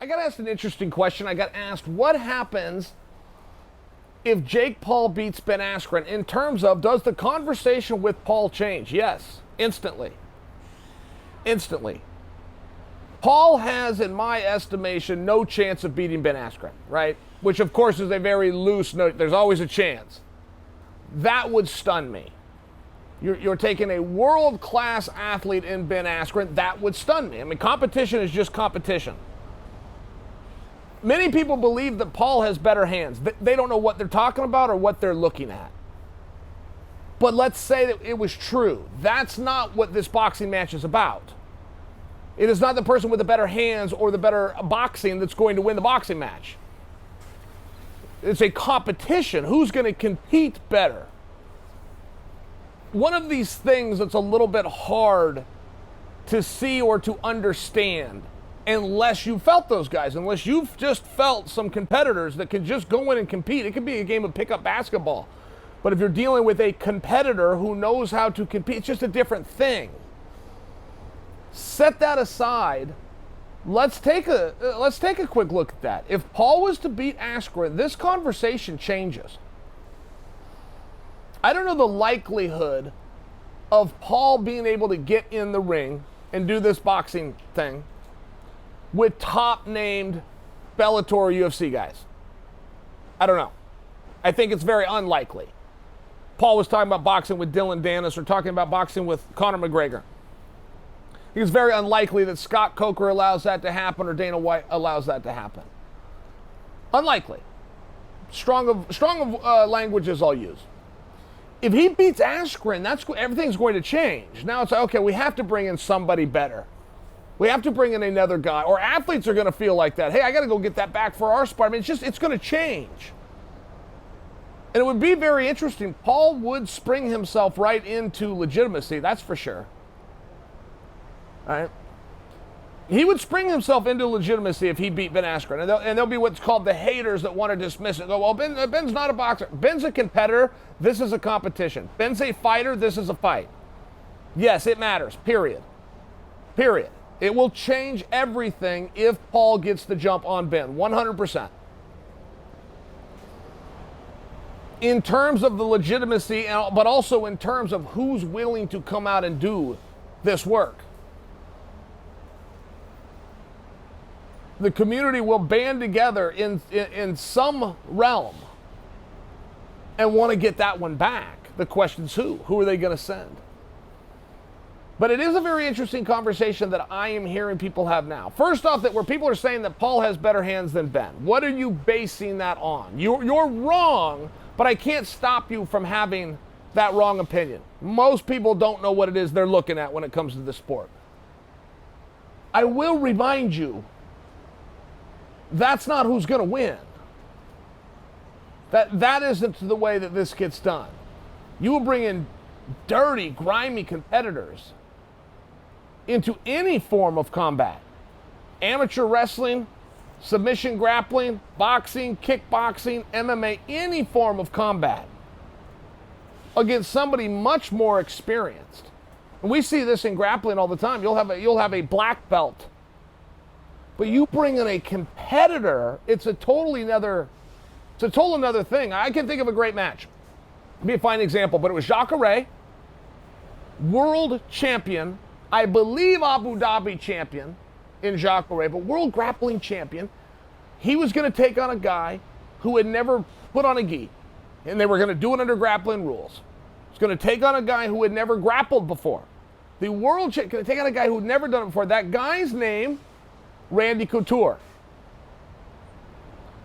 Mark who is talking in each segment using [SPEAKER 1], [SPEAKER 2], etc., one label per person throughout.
[SPEAKER 1] I got asked an interesting question. I got asked, what happens if Jake Paul beats Ben Askren in terms of, does the conversation with Paul change? Yes, instantly. Instantly. Paul has, in my estimation, no chance of beating Ben Askren, right? Which, of course, is a very loose note. There's always a chance. That would stun me. You're taking a world-class athlete in Ben Askren. That would stun me. I mean, competition is just competition. Many people believe that Paul has better hands. They don't know what they're talking about or what they're looking at. But let's say that it was true. That's not what this boxing match is about. It is not the person with the better hands or the better boxing that's going to win the boxing match. It's a competition. Who's going to compete better? One of these things that's a little bit hard to see or to understand unless you felt those guys, unless you've just felt some competitors that can just go in and compete. It could be a game of pickup basketball. But if you're dealing with a competitor who knows how to compete, it's just a different thing. Set that aside. Let's take a quick look at that. If Paul was to beat Askren, this conversation changes. I don't know the likelihood of Paul being able to get in the ring and do this boxing thing with top-named Bellator or UFC guys. I don't know. I think it's very unlikely. Paul was talking about boxing with Dylan Dennis or talking about boxing with Conor McGregor. It's very unlikely that Scott Coker allows that to happen or Dana White allows that to happen. Unlikely. Strong of languages I'll use. If he beats Askren, everything's going to change. Now it's like, okay, we have to bring in somebody better. We have to bring in another guy. Or athletes are going to feel like that. Hey, I got to go get that back for our sport. I mean, it's going to change. And it would be very interesting. Paul would spring himself right into legitimacy, that's for sure. All right? He would spring himself into legitimacy if he beat Ben Askren. And there'll be what's called the haters that want to dismiss it. Go, well, Ben's not a boxer. Ben's a competitor. This is a competition. Ben's a fighter. This is a fight. Yes, it matters. Period. Period. It will change everything if Paul gets the jump on Ben. 100%. In terms of the legitimacy, but also in terms of who's willing to come out and do this work. The community will band together in some realm and want to get that one back. The question's who? Who are they going to send? But it is a very interesting conversation that I am hearing people have now. First off, that where people are saying that Paul has better hands than Ben. What are you basing that on? You're wrong, but I can't stop you from having that wrong opinion. Most people don't know what it is they're looking at when it comes to the sport. I will remind you, that's not who's going to win. That isn't the way that this gets done. You will bring in dirty, grimy competitors into any form of combat. Amateur wrestling, submission grappling, boxing, kickboxing, MMA, any form of combat against somebody much more experienced. And we see this in grappling all the time. You'll have a black belt. But you bring in a competitor, it's a total another thing. I can think of a great match. It'd be a fine example, but it was Jacare, world champion, I believe Abu Dhabi champion in Jacare, but world grappling champion. He was going to take on a guy who had never put on a gi, and they were going to do it under grappling rules. He's going to take on a guy who had never grappled before. The world champion going to take on a guy who had never done it before. That guy's name, Randy Couture.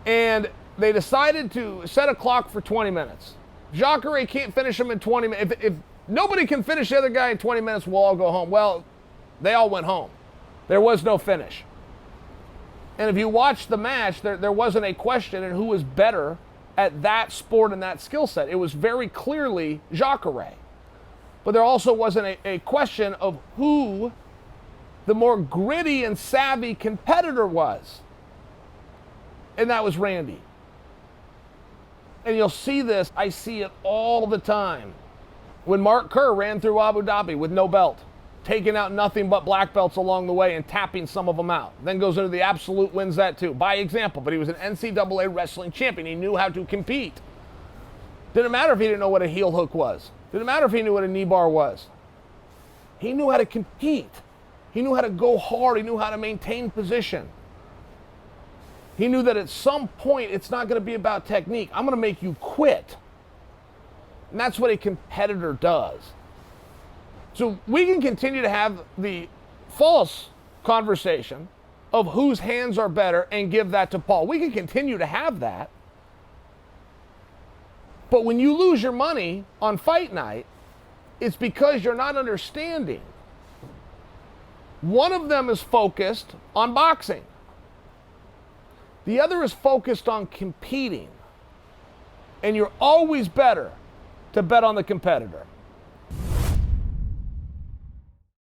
[SPEAKER 1] And they decided to set a clock for 20 minutes. Jacare can't finish him in 20 minutes. If nobody can finish the other guy in 20 minutes, we'll all go home. Well, they all went home. There was no finish. And if you watch the match, there wasn't a question in who was better at that sport and that skill set. It was very clearly Jacare. But there also wasn't a question of who the more gritty and savvy competitor was. And that was Randy. And you'll see this, I see it all the time. When Mark Kerr ran through Abu Dhabi with no belt. taking out nothing but black belts along the way and tapping some of them out. Then goes into the absolute, wins that too, by example. But he was an NCAA wrestling champion. He knew how to compete. Didn't matter if he didn't know what a heel hook was. Didn't matter if he knew what a knee bar was. He knew how to compete. He knew how to go hard. He knew how to maintain position. He knew that at some point it's not going to be about technique. I'm going to make you quit. And that's what a competitor does. So we can continue to have the false conversation of whose hands are better and give that to Paul. We can continue to have that. But when you lose your money on fight night, it's because you're not understanding. One of them is focused on boxing. The other is focused on competing. And you're always better to bet on the competitor.